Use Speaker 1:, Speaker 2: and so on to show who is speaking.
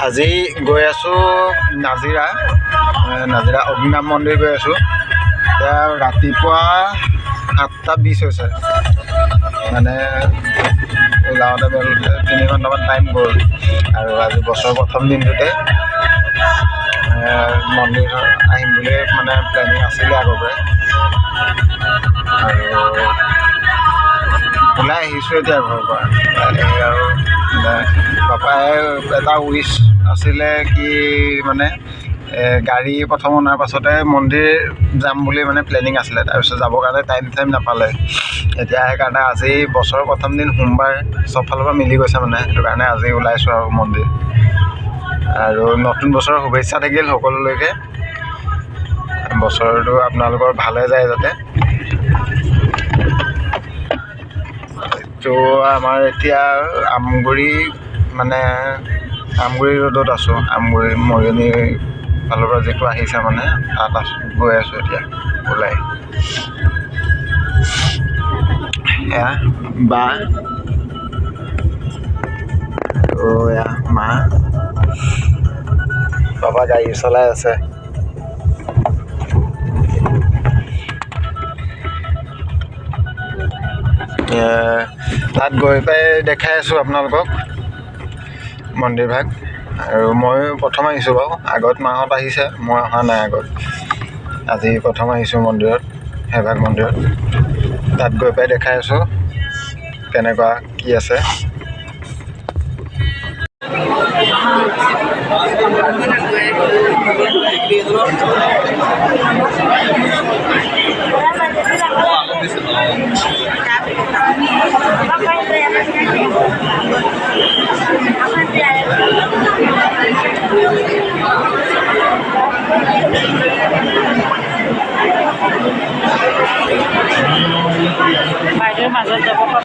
Speaker 1: আজি গৈ আছোঁ নাজিৰা অগ্নিনাভ মন্দিৰ গৈ আছোঁ। এতিয়া ৰাতিপুৱা 8:20 হৈছে, মানে ওলাওঁতে মেলোতে 3 ঘণ্টামান টাইম গ'ল। আৰু আজি বছৰৰ প্ৰথম দিনটোতে মন্দিৰ আহিম বুলি মানে প্লেনিং আছিলে আগৰ পৰাই, আৰু ওলাই আহিছোঁ এতিয়া ঘৰৰ পৰা। আৰু পাপাই এটা উইচ আছিলে কি মানে গাড়ী প্ৰথম অনাৰ পাছতে মন্দিৰ যাম বুলি মানে প্লেনিং আছিলে, তাৰপিছত যাবৰ কাৰণে টাইম নাপালে। এতিয়া সেইকাৰণে আজি বছৰৰ প্ৰথম দিন সোমবাৰ, চব ফালৰ পৰা মিলি গৈছে মানে, সেইটো কাৰণে আজি ওলাইছোঁ আৰু মন্দিৰ। আৰু নতুন বছৰৰ শুভেচ্ছা থাকিল সকলোলৈকে, বছৰটো আপোনালোকৰ ভালে যায় যাতে। তো আমাৰ এতিয়া আমগুৰি ৰোডত আছোঁ। আমগুৰি মৰিয়নি ফালৰ পৰা যিটো আহিছে মানে তাত গৈ আছোঁ এতিয়া ওলাই। এয়া বা এয়া মা, বাবা গাড়ী চলাই আছে। তাত গৈ পাই দেখাই আছোঁ আপোনালোকক মন্দিৰভাগ। আৰু মই প্ৰথম আহিছোঁ বাৰু, আগত মাহঁত আহিছে, মই অহা নাই আগত। আজি প্ৰথম আহিছোঁ মন্দিৰত, সেইভাগ মন্দিৰত। তাত গৈ পাই দেখাই আছোঁ কেনেকুৱা কি আছে।
Speaker 2: বাইদেউৰ মাজত যাব